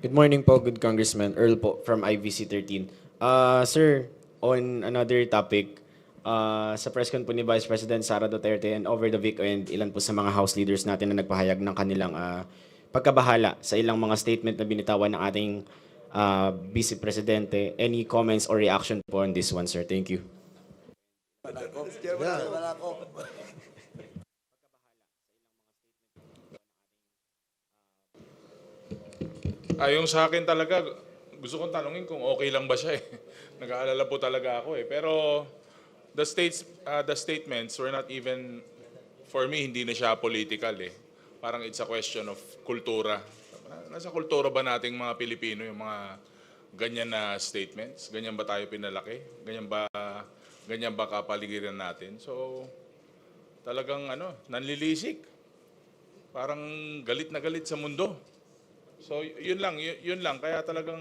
Good morning po, good Congressman. Earl po from IVC 13. Sir, on another topic, sa press con po ni Vice President Sara Duterte and over the weekend, ilan po sa mga House leaders natin na nagpahayag ng kanilang pagkabahala sa ilang mga statement na binitawan ng ating Vice Presidente. Any comments or reaction po on this one, sir? Thank you. Yung sa akin talaga, gusto kong tanungin kung okay lang ba siya eh. Nag-aalala po talaga ako eh. Pero the statements were not even, for me, hindi na siya political eh. Parang it's a question of kultura. Nasa kultura ba nating mga Pilipino yung mga ganyan na statements? Ganyan ba tayo pinalaki? Ganyan ba kapaligiran natin? So, talagang nanlilisik. Parang galit na galit sa mundo. So, yun lang. Kaya talagang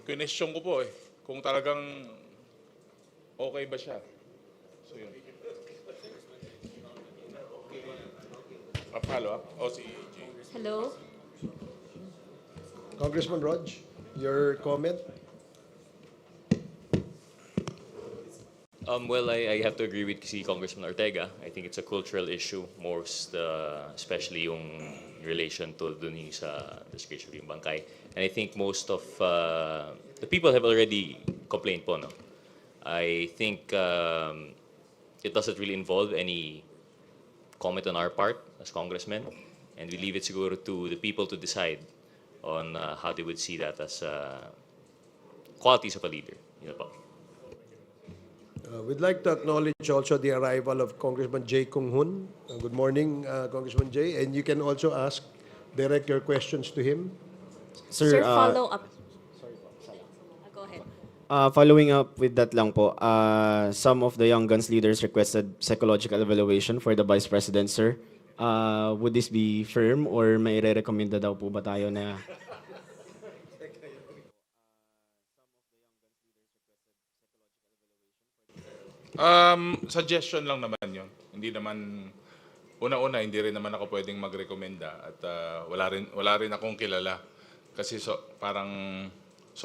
question ko po eh, kung talagang okay ba siya. So, yun. Follow up? O, si Jay. Hello? Congressman Rog, your comment? Well, I have to agree with si Congressman Ortega. I think it's a cultural issue, especially yung relation to dun yung sa description yung bangkay. And I think most of the people have already complained po, no? I think it doesn't really involve any comment on our part as congressmen, and we leave it siguro to the people to decide on how they would see that as qualities of a leader. Yun po. We'd like to acknowledge also the arrival of Congressman Jay Kung Hoon. Good morning, Congressman Jay. And you can also direct your questions to him. Sir, follow up. Go ahead. Following up with that lang po, some of the Young Guns leaders requested psychological evaluation for the Vice President, sir. Would this be firm or may re-recommenda daw po ba tayo na Suggestion lang naman yun. Hindi naman, una-una, hindi rin naman ako pwedeng magrekomenda at wala rin akong kilala. Kasi so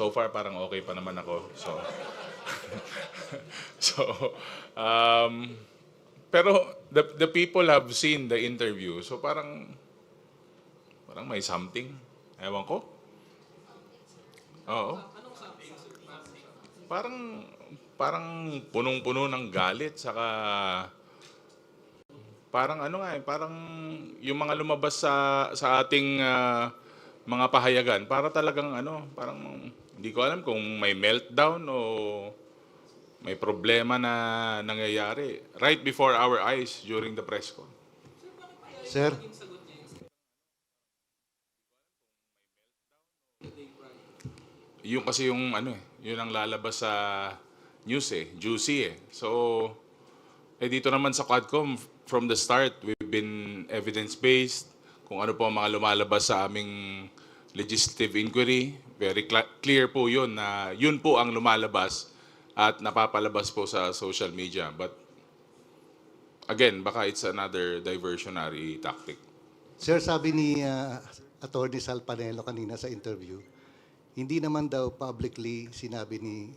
far parang okay pa naman ako. Pero the people have seen the interview. So parang may something. Ewan ko. Oo. Parang punong-puno ng galit, saka parang parang yung mga lumabas sa ating mga pahayagan, para talagang parang hindi ko alam kung may meltdown o may problema na nangyayari right before our eyes during the press con. Sir, Yung kasi yun ang lalabas sa news juicy eh. So, dito naman sa Quadcom, from the start, we've been evidence-based. Kung ano po ang mga lumalabas sa aming legislative inquiry, very clear po yun na yun po ang lumalabas at napapalabas po sa social media. But, again, baka it's another diversionary tactic. sir, sabi ni Attorney Sal Panelo kanina sa interview, hindi naman daw publicly sinabi ni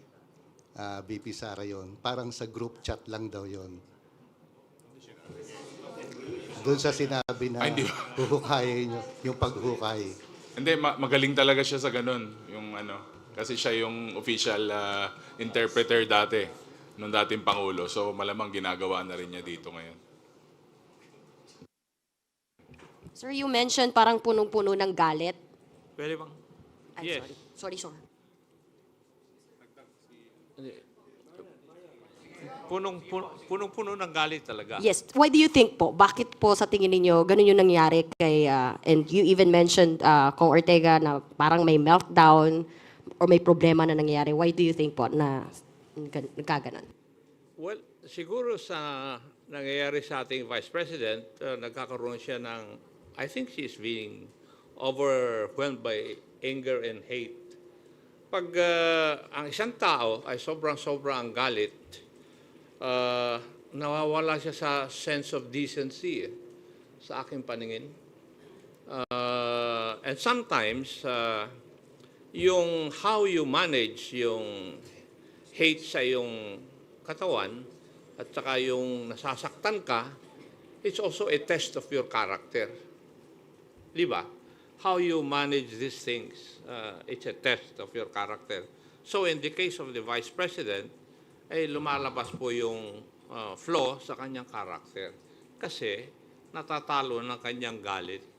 BP Sara yon, parang sa group chat lang daw yon. Doon sa sinabi na huhukayin nyo, yung paghukay. Hindi, magaling talaga siya sa ganun. Kasi siya yung official interpreter dati, nung dating Pangulo. So malamang ginagawa na rin niya dito ngayon. Sir, you mentioned parang punong-puno ng galit. Pwede bang? I'm Yes. sorry, sir. Punong-puno ng galit talaga. Yes. Why do you think po? Bakit po sa tingin ninyo ganun yung nangyari kay, and you even mentioned Kong Ortega na parang may meltdown or may problema na nangyayari. Why do you think po na nagkaganon? Well, siguro sa nangyayari sa ating Vice President, nagkakaroon siya ng, I think she's being overwhelmed by anger and hate. Pag ang isang tao ay sobrang galit, nawawala siya sa sense of decency sa aking paningin. And sometimes, yung how you manage yung hate sa iyong katawan at saka yung nasasaktan ka, it's also a test of your character. Di ba? How you manage these things, it's a test of your character. So in the case of the Vice President, ay lumalabas po yung flaw sa kanyang character. Kasi natatalo ng kanyang galit